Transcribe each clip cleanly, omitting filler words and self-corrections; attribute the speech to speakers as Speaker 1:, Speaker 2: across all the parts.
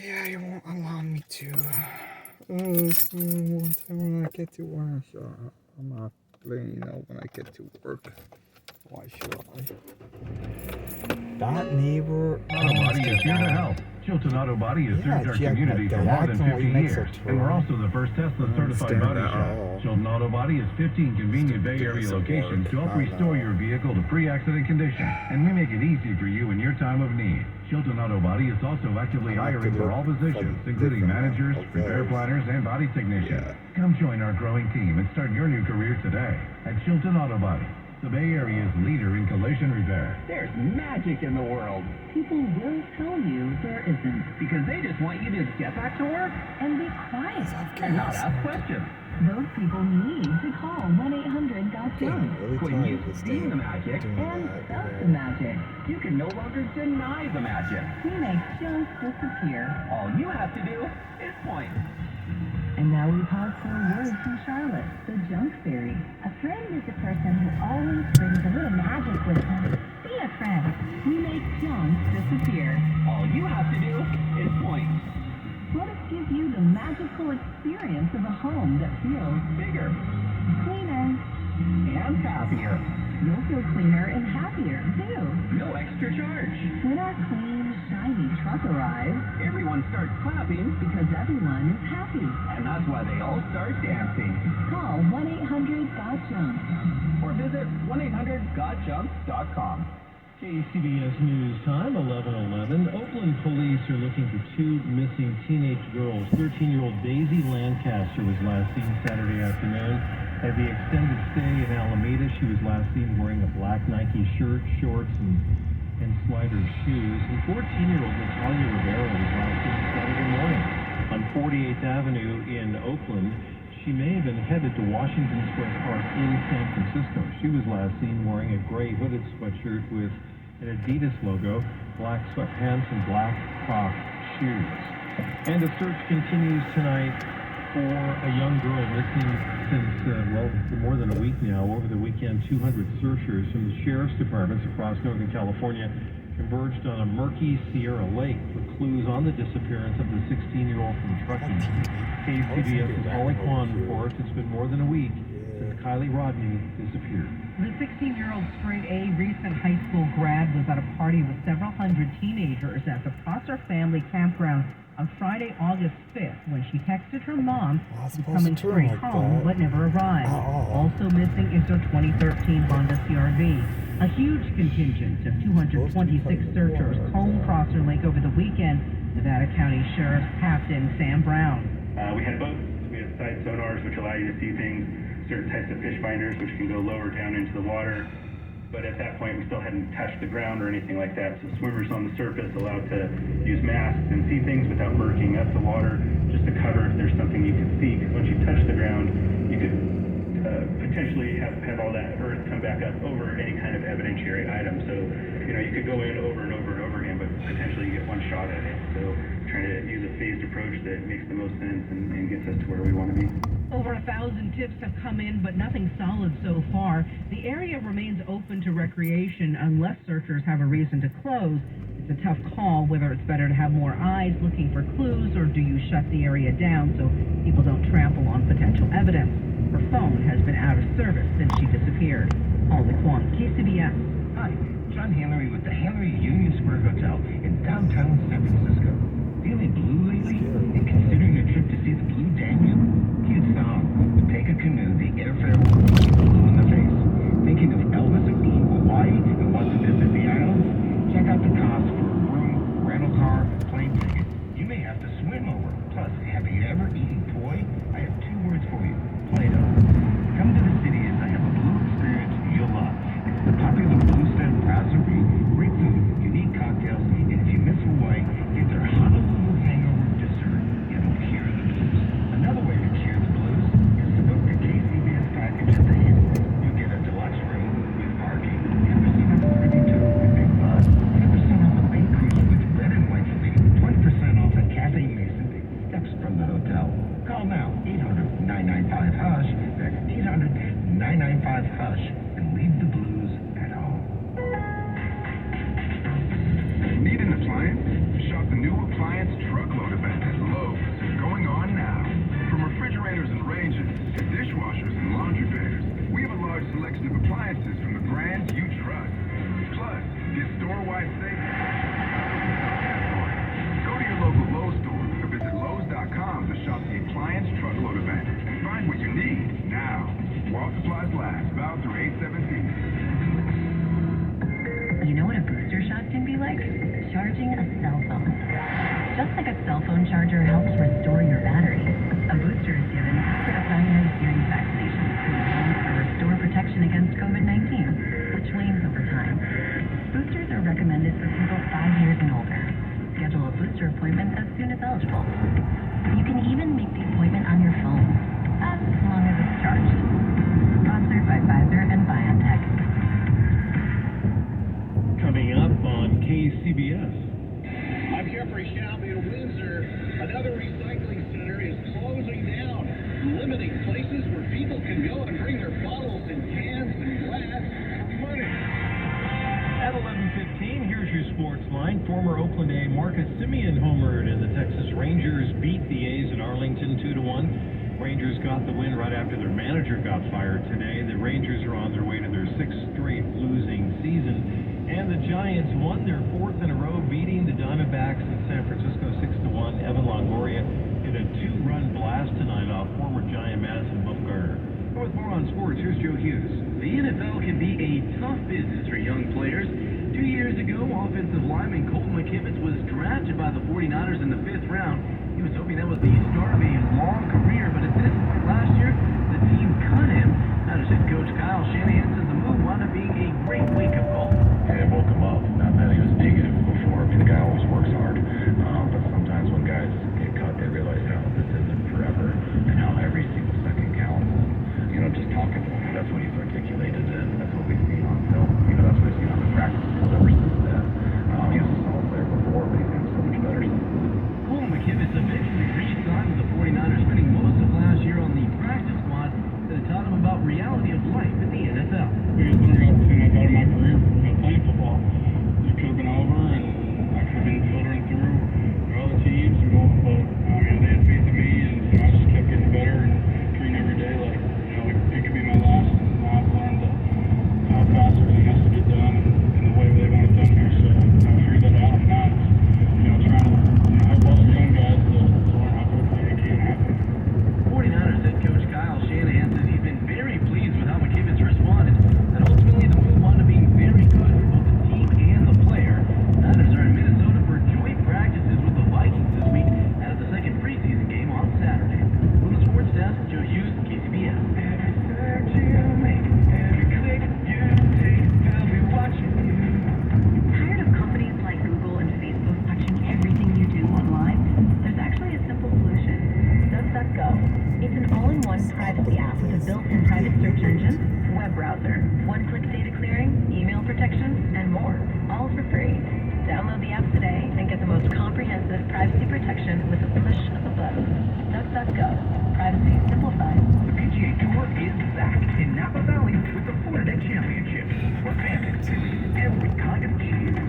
Speaker 1: Yeah, you won't allow me to. One time when I get to work, I'm not letting when I get to work. Why should I? That neighbor.
Speaker 2: Auto Body is here to help. Chilton Auto Body has served our community for more than 50 years, and we're also the first Tesla-certified body shop. Chilton Auto Body has 15 convenient Bay Area locations to help restore your vehicle to pre-accident condition, and we make it easy for you in your time of need. Chilton Auto Body is also actively hiring for all positions, including managers, repair planners, and body technicians. Come join our growing team and start your new career today at Chilton Auto Body, the Bay Area's leader in collision repair.
Speaker 3: There's magic in the world. People will tell you there isn't. Because they just want you to get back to work and be quiet and not ask questions. Those people need to call 1-800-GOT-JUNK. When you see the magic and felt the magic, you can no longer deny the magic. We make junk disappear. All you have to do is point. And now we pause for a word from Charlotte, the junk fairy.
Speaker 4: A friend is a person who always brings a little magic with them. Be a friend.
Speaker 3: We make junk disappear. All you have to do is point.
Speaker 4: Let us give you the magical experience of a home that feels
Speaker 3: bigger,
Speaker 4: cleaner,
Speaker 3: and happier.
Speaker 4: You'll feel cleaner and happier, too.
Speaker 3: No extra charge.
Speaker 4: When our clean, shiny truck arrives,
Speaker 3: everyone starts clapping
Speaker 4: because everyone is happy.
Speaker 3: And that's why they all start dancing.
Speaker 4: Call 1-800-GOT-JUNK
Speaker 3: or visit 1-800-GOTJUNK.com.
Speaker 5: KCBS News Time, 11:11. Oakland police are looking for two missing teenage girls. 13-year-old Daisy Lancaster was last seen Saturday afternoon at the extended stay in Alameda. She was last seen wearing a black Nike shirt, shorts, and slider shoes. And 14-year-old Natalia Rivera was last seen Saturday morning on 48th Avenue in Oakland. She may have been headed to Washington Square Park in San Francisco. She was last seen wearing a gray hooded sweatshirt with an Adidas logo, black sweatpants, and black Crocs shoes. And the search continues tonight for a young girl missing since, for more than a week now. Over the weekend, 200 searchers from the sheriff's departments across Northern California converged on a murky Sierra Lake for clues on the disappearance of the 16-year-old from Truckee. KCBS's Ollie Kwan reports it's been more than a week since Kylie Rodney disappeared.
Speaker 6: The 16-year-old straight A recent high school grad was at a party with several hundred teenagers at the Prosser Family Campground on Friday, August 5th, when she texted her mom to come and straight home, but never arrived. Also missing is her 2013 Honda CR-V. A huge contingent of 226 searchers combed Prosser Lake over the weekend. Nevada County Sheriff Captain Sam Brown.
Speaker 7: We had boats. We had side sonars, which allow you to see things, certain types of fish finders, which can go lower down into the water. But at that point, we still hadn't touched the ground or anything like that. So swimmers on the surface allowed to use masks and see things without murking up the water, just to cover if there's something you could see. Because once you touch the ground, you could potentially have all that earth come back up over any kind of evidentiary item. So, you could go in over and over and over again, but potentially you get one shot at it. So trying to use a phased approach that makes the most sense and gets us to where we want to be.
Speaker 6: Over 1,000 tips have come in, but nothing solid so far. The area remains open to recreation unless searchers have a reason to close. It's a tough call whether it's better to have more eyes looking for clues or do you shut the area down so people don't trample on potential evidence. Her phone has been out of service since she disappeared. Ollie Kwan, KCBS.
Speaker 8: Hi, John Henry with the Henry Union Square Hotel in downtown San Francisco. Feeling blue lately? And considering a trip to see the Blue Danube? Cute song, but take a canoe, the airfare will be blue in the face. Thinking of Elvis of Hawaii and want to visit the islands? Check out the cost for a room, rental car, plane ticket. You may have to swim over. Plus, have you ever eaten poi? I have two words for you. Play-Doh. Come to the city as I have a blue experience you'll love. It's the popular Bluestead Brasserie. Great food, unique
Speaker 3: cell phone charger helps restore your battery. A booster is given after a primary series vaccination to enhance or restore protection against COVID-19, which wanes over time. Boosters are recommended for people 5 years and older. Schedule a booster appointment as soon as eligible. You can even make the appointment on your phone, as long as it's charged. Sponsored by Pfizer and BioNTech.
Speaker 5: Coming up on KCBS.
Speaker 9: I'm Jeffrey Shelby in Windsor. Another recycling center is closing down, limiting places where people can go and bring their bottles and cans and glass for money.
Speaker 5: At 11:15, here's your sports line. Former Oakland A Marcus Semien homered, and the Texas Rangers beat the A's in Arlington 2-1. Rangers got the win right after their manager got fired today. The Rangers are on their way to their 6th straight losing season. And the Giants won their 4th in a row, beating the Diamondbacks in San Francisco 6-1. Evan Longoria hit a 2-run blast tonight off former Giant Madison Bumgarner. With more on sports, here's Joe Hughes.
Speaker 10: The NFL can be a tough business for young players. 2 years ago, offensive lineman Colton McKivitz was drafted by the 49ers in the 5th round. He was hoping that was the start of a long career, but at this point last year, the team cut him. Now, head coach Kyle Shanahan says the move wound up being a great wake-up call.
Speaker 8: And it woke him up. Not that he was negative before. I mean, the guy always works hard. But sometimes when guys get cut, they realize how this isn't forever and how every single second counts. And, just talking to him, that's what he's articulated, and that's what we've seen on film. That's what we've seen on the practice field ever since then. He was a solid player before, but he's gotten so much better since.
Speaker 10: Colton McKivitz eventually re-signed with the 49ers, spending most of last year on the practice squad that taught him about reality of life in the NFL.
Speaker 7: It was one of the opportunities I thought of my career, playing football. It could have been over, and I could have been filtering through other teams, but they had faith in me, and I just kept getting better and treating every day like it could be my last. And now I've learned how fast everything has to get done and the way they want it done here. So I figured that out, and now it's trying to help other young guys to learn how quickly it can happen.
Speaker 10: 49ers head coach Kyle Shanahan says he's been very pleased with how McKivitz responded, and ultimately the move wound up being very good for both the team and the player. Niners are in Minnesota for joint practices with the Vikings this week ahead of the second preseason game on Saturday. From the sports desk, Joe Hughes, KCBS.
Speaker 9: Every search you make, every click you take, they'll be watching you.
Speaker 3: Tired of companies like Google and Facebook touching everything you do online? There's actually a simple solution. DuckDuckGo. It's an all-in-one privacy app with a built-in private search engine, web browser, one-click data clearing, email protection, and more, all for free. Download the app today and get the most comprehensive privacy protection with a push of a button. DuckDuckGo. Privacy simplified.
Speaker 9: The PGA Tour is back in Napa Valley with the Florida Championships, where fans experience every kind of cheers.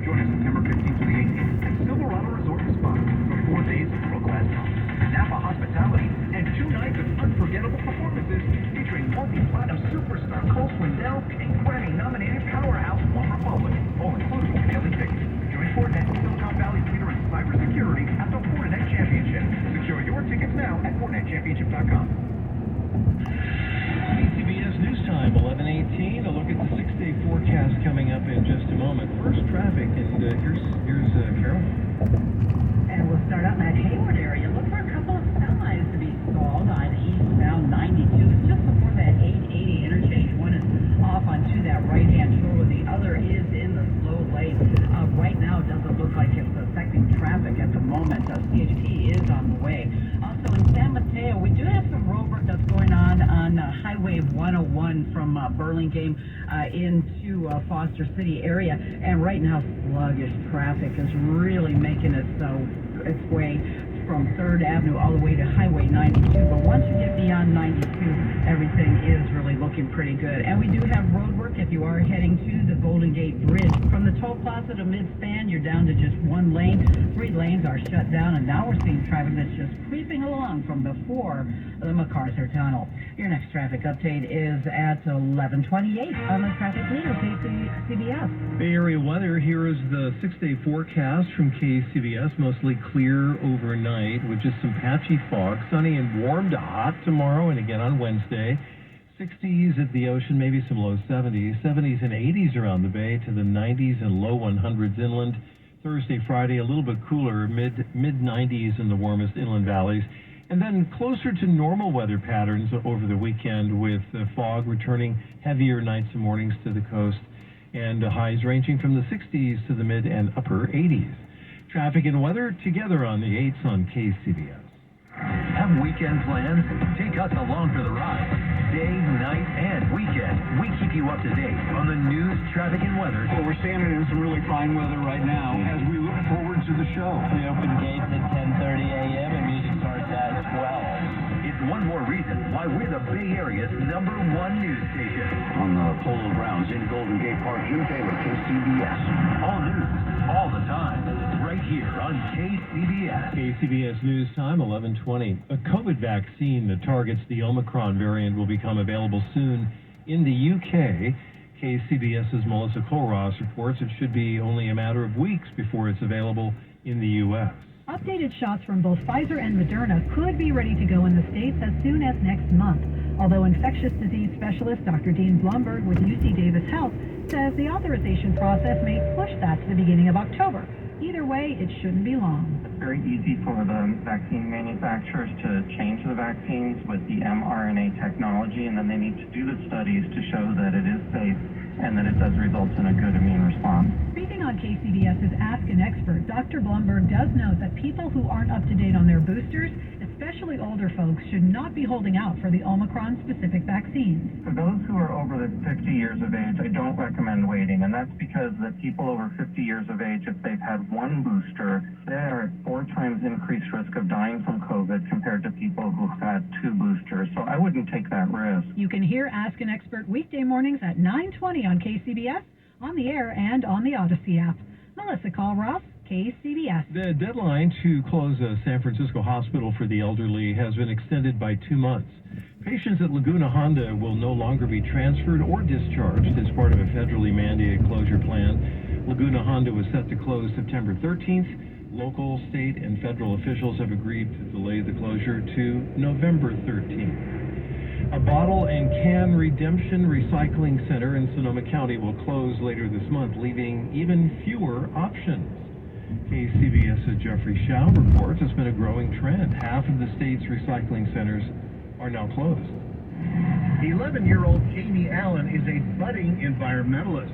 Speaker 9: Join us September 15th through the 18th at Silverado Resort and Spa for 4 days of world-class golf, Napa hospitality, and 2 nights of unforgettable performances featuring multi-platinum superstar Cole Swindell and Grammy-nominated powerhouse One Republic, all included with daily tickets. Join Fortinet, Silicon Valley's leader in cybersecurity, at the Fortinet Championship. Secure your tickets now at FortinetChampionship.com.
Speaker 5: KCBS News Time, 11:18. A look at the 6-day forecast coming up in just a moment. First traffic, and here's Carol.
Speaker 6: And we'll start out in that Hayward area. Look for a couple of semis to be stalled on eastbound 92. It's just before that 880 interchange. One is off onto that right-hand shoulder. The other is in the slow lane. Right now, it doesn't look like it's affecting traffic at the moment. CHP is on the way. Also in San Mateo, we do have some road work that's going on Highway 101 from Burlingame into Foster City area. And right now, sluggish traffic is really making its way from 3rd Avenue all the way to Highway 92. But once you get beyond 92, everything is really looking pretty good. And we do have road work if you are heading to the Golden Gate Bridge. From the toll plaza to Mid-Span, you're down to just 1 lane. 3 lanes are shut down, and now we're seeing traffic that's just creeping along from before the MacArthur Tunnel. Your next traffic update is at 11:28 on the traffic leader, KCBS.
Speaker 5: Bay Area weather, here is the 6-day forecast from KCBS. Mostly clear overnight with just some patchy fog. Sunny and warm to hot tomorrow and again on Wednesday. 60s at the ocean, maybe some low 70s. 70s and 80s around the bay to the 90s and low 100s inland. Thursday, Friday, a little bit cooler, mid-90s in the warmest inland valleys. And then closer to normal weather patterns over the weekend with fog returning, heavier nights and mornings to the coast, and highs ranging from the 60s to the mid and upper 80s. Traffic and weather together on the 8s on KCBS.
Speaker 2: Have weekend plans? Take us along for the ride. Day, night, and weekend. We keep you up to date on the news, traffic, and weather.
Speaker 9: Well, we're standing in some really fine weather right now as we look forward to the show.
Speaker 10: We open gates at 10:30 a.m. and music starts at 12.
Speaker 2: It's one more reason why we're the Bay Area's #1 news station.
Speaker 9: On the polo grounds in Golden Gate Park, Jim Taylor, KCBS.
Speaker 2: All news, all the time, right here on KCBS.
Speaker 5: KCBS News Time, 11:20. A COVID vaccine that targets the Omicron variant will become available soon in the UK. KCBS's Melissa Colross reports it should be only a matter of weeks before it's available in the U.S.
Speaker 6: Updated shots from both Pfizer and Moderna could be ready to go in the States as soon as next month. Although infectious disease specialist Dr. Dean Blumberg with UC Davis Health says the authorization process may push that to the beginning of October. Either way, it shouldn't be long.
Speaker 11: It's very easy for the vaccine manufacturers to change the vaccines with the mRNA technology, and then they need to do the studies to show that it is safe and that it does result in a good immune response.
Speaker 6: Speaking on KCBS's Ask an Expert, Dr. Blumberg does note that people who aren't up to date on their boosters, especially older folks, should not be holding out for the Omicron-specific vaccines.
Speaker 11: For those who are over the 50 years of age, I don't recommend waiting, and that's because the people over 50 years of age, if they've had one booster, they are at 4 times increased risk of dying from COVID compared to people who've had 2 boosters, so I wouldn't take that risk.
Speaker 6: You can hear Ask an Expert weekday mornings at 9:20 on KCBS, on the air, and on the Odyssey app. Melissa Colross, KCBS.
Speaker 5: The deadline to close a San Francisco hospital for the elderly has been extended by 2 months. Patients at Laguna Honda will no longer be transferred or discharged as part of a federally mandated closure plan. Laguna Honda was set to close September 13th. Local, state, and federal officials have agreed to delay the closure to November 13th. A bottle and can redemption recycling center in Sonoma County will close later this month, leaving even fewer options. KCBS's Jeffrey Shao reports it's been a growing trend. Half of the state's recycling centers are now closed.
Speaker 9: 11-year-old Jamie Allen is a budding environmentalist.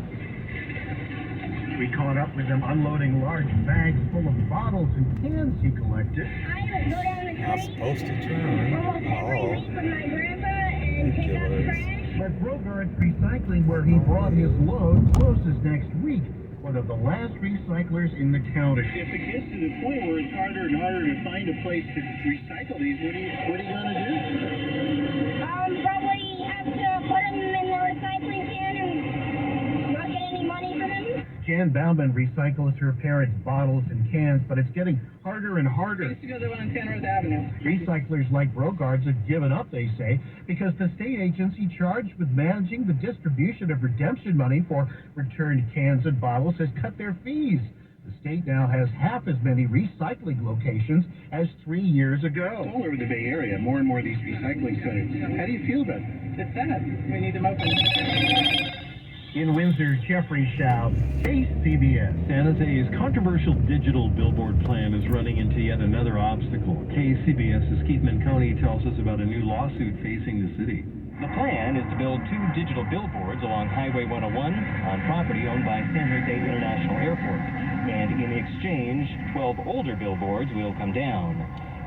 Speaker 9: We caught up with him unloading large bags full of bottles and cans he collected.
Speaker 4: I would go down the
Speaker 1: Not
Speaker 4: creek
Speaker 1: supposed to turn.
Speaker 4: almost every week with my grandpa and take out the trash.
Speaker 9: But Brogart's Recycling, where he brought his load, closes next week. One of the last recyclers in the county.
Speaker 7: If it gets to the point where it's harder and harder to find a place to recycle these, what are you going to do?
Speaker 4: Probably have to put them in the recycling can and not get any money for them.
Speaker 9: Jan Bauman recycles her parents' bottles and cans, but it's getting harder and harder.
Speaker 7: I used to go to the one on Penrose Avenue.
Speaker 9: Recyclers like Brogart's have given up, they say, because the state agency charged with managing the distribution of redemption money for returned cans and bottles has cut their fees. The state now has half as many recycling locations as 3 years ago.
Speaker 7: All over the Bay Area, more and more of these recycling centers. How do you feel about it? It's sad. We need them open.
Speaker 9: In Windsor, Jeffrey Shao, KCBS.
Speaker 5: San Jose's controversial digital billboard plan is running into yet another obstacle. KCBS's Keith Manconi tells us about a new lawsuit facing the city.
Speaker 12: The plan is to build 2 digital billboards along Highway 101 on property owned by San Jose International Airport. And in exchange, 12 older billboards will come down.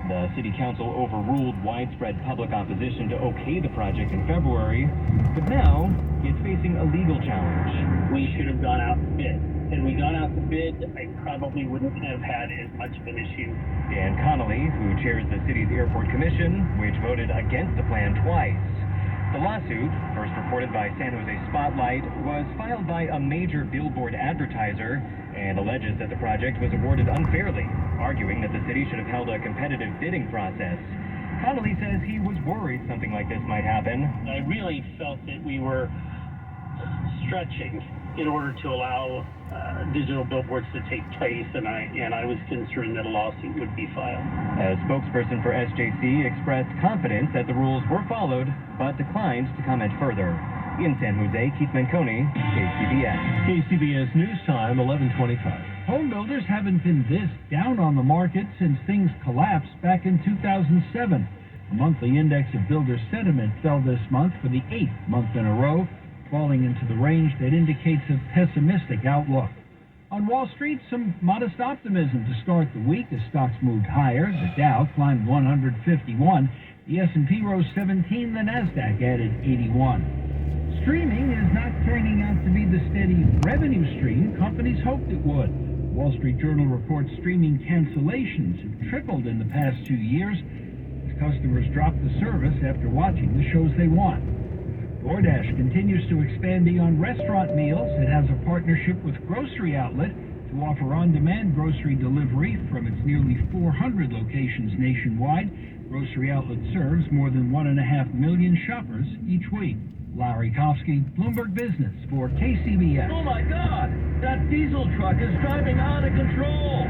Speaker 12: The city council overruled widespread public opposition to okay the project in February, but now it's facing a legal challenge.
Speaker 13: We should have gone out to bid. Had we gone out to bid, I probably wouldn't have had as much of an issue.
Speaker 12: Dan Connolly, who chairs the city's airport commission, which voted against the plan twice. The lawsuit, first reported by San Jose Spotlight, was filed by a major billboard advertiser and alleges that the project was awarded unfairly, arguing that the city should have held a competitive bidding process. Connolly says he was worried something like this might happen.
Speaker 13: I really felt that we were stretching in order to allow digital billboards to take place, and I was concerned that a lawsuit would be filed.
Speaker 12: A spokesperson for SJC expressed confidence that the rules were followed, but declined to comment further. In San Jose, Keith Manconi, KCBS.
Speaker 5: KCBS News Time, 11:25.
Speaker 14: Home builders haven't been this down on the market since things collapsed back in 2007. A monthly index of builder sentiment fell this month for the 8th month in a row, falling into the range that indicates a pessimistic outlook. On Wall Street, some modest optimism to start the week as stocks moved higher. The Dow climbed 151, the S&P rose 17, the Nasdaq added 81. Streaming is not turning out to be the steady revenue stream companies hoped it would. Wall Street Journal reports streaming cancellations have tripled in the past 2 years as customers drop the service after watching the shows they want. DoorDash continues to expand beyond restaurant meals. It has a partnership with Grocery Outlet to offer on-demand grocery delivery from its nearly 400 locations nationwide. Grocery Outlet serves more than 1.5 million shoppers each week. Larry Kofsky, Bloomberg Business for KCBS.
Speaker 10: Oh my God! That diesel truck is driving out of control!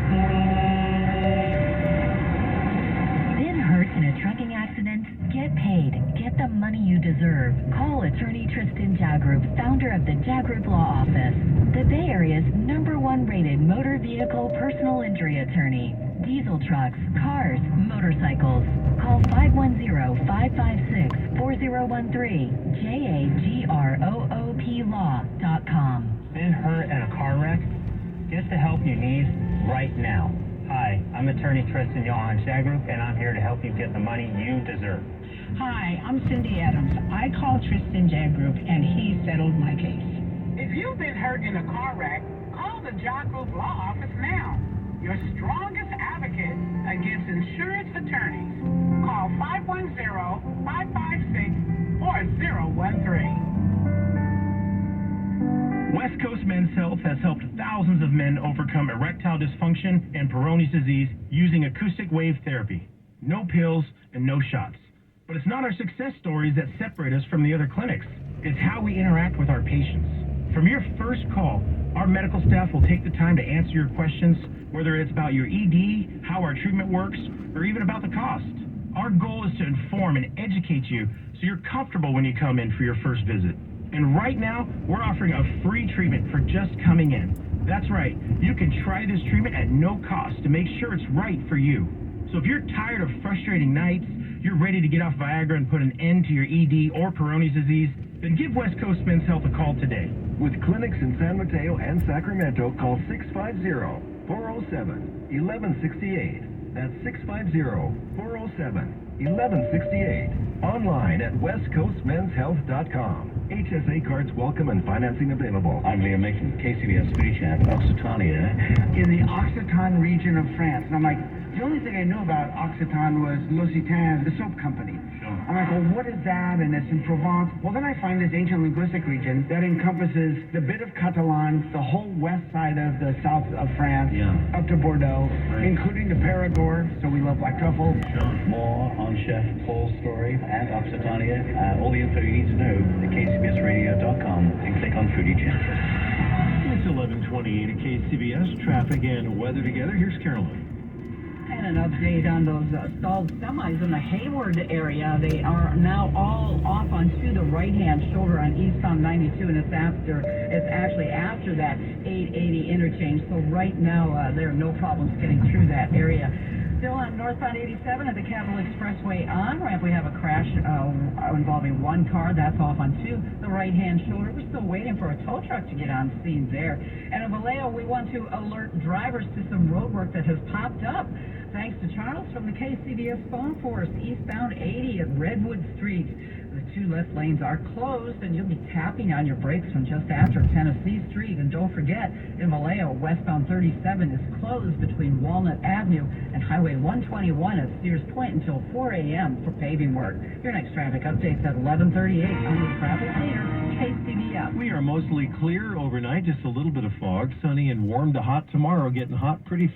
Speaker 4: Been hurt in a trucking accident? Get paid. Get the money you deserve. Call attorney Tristan Jagroup, founder of the Jagroup Law Office, the Bay Area's #1 rated motor vehicle personal injury attorney. Diesel trucks, cars, motorcycles. Call 510-556-4013. JAGROOPlaw.com.
Speaker 12: Been hurt in a car wreck? Get the help you need right now. Hi, I'm attorney Tristan Johan Jagroup, and I'm here to help you get the money you deserve.
Speaker 6: Hi, I'm Cindy Adams. I called Tristan Jagroup, and he settled my case.
Speaker 15: If you've been hurt in a car wreck, call the Jagroup Law Office now. Your strongest advocate against insurance attorneys. Call 510-556-4013.
Speaker 9: West Coast Men's Health has helped thousands of men overcome erectile dysfunction and Peyronie's disease using acoustic wave therapy. No pills and no shots. But it's not our success stories that separate us from the other clinics. It's how we interact with our patients. From your first call, our medical staff will take the time to answer your questions, whether it's about your ED, how our treatment works, or even about the cost. Our goal is to inform and educate you so you're comfortable when you come in for your first visit. And right now, we're offering a free treatment for just coming in. That's right, you can try this treatment at no cost to make sure it's right for you. So if you're tired of frustrating nights, you're ready to get off Viagra and put an end to your ED or Peyronie's disease, then give West Coast Men's Health a call today.
Speaker 2: With clinics in San Mateo and Sacramento, call 650-407-1168. That's 650-407-1168. Online at westcoastmenshealth.com. HSA cards welcome and financing available.
Speaker 16: I'm Liam Mason, KCBS Foodie Champ, Occitania.
Speaker 15: In the Occitan region of France. And I'm like, the only thing I knew about Occitan was L'Occitan, the soap company. I'm like, well, what is that? And it's in Provence. Well, then I find this ancient linguistic region that encompasses the bit of Catalan, the whole west side of the south of France, up to Bordeaux, including the Perigord. So we love black truffle.
Speaker 16: More on Chef Paul's story and Occitania. All the info you need to know at kcbsradio.com and click on Foodie Champ.
Speaker 5: It's 11:28 at KCBS. Traffic and weather together. Here's Caroline.
Speaker 6: And an update on those stalled semis in the Hayward area. They are now all off onto the right-hand shoulder on eastbound 92, and it's actually after that 880 interchange. So right now there are no problems getting through that area. Still on northbound 87 at the Capitol Expressway on-ramp, we have a crash involving one car. That's off onto the right-hand shoulder. We're still waiting for a tow truck to get on scene there. And in Vallejo, we want to alert drivers to some road work that has popped up. Thanks to Charles from the KCBS phone force, eastbound 80 at Redwood Street. The two left lanes are closed, and you'll be tapping on your brakes from just after Tennessee Street. And don't forget, in Vallejo, westbound 37 is closed between Walnut Avenue and Highway 121 at Sears Point until 4 a.m. for paving work. Your next traffic update's at 11:38 on the traffic leader, KCBS.
Speaker 5: We are mostly clear overnight, just a little bit of fog. Sunny and warm to hot tomorrow, getting hot pretty fast.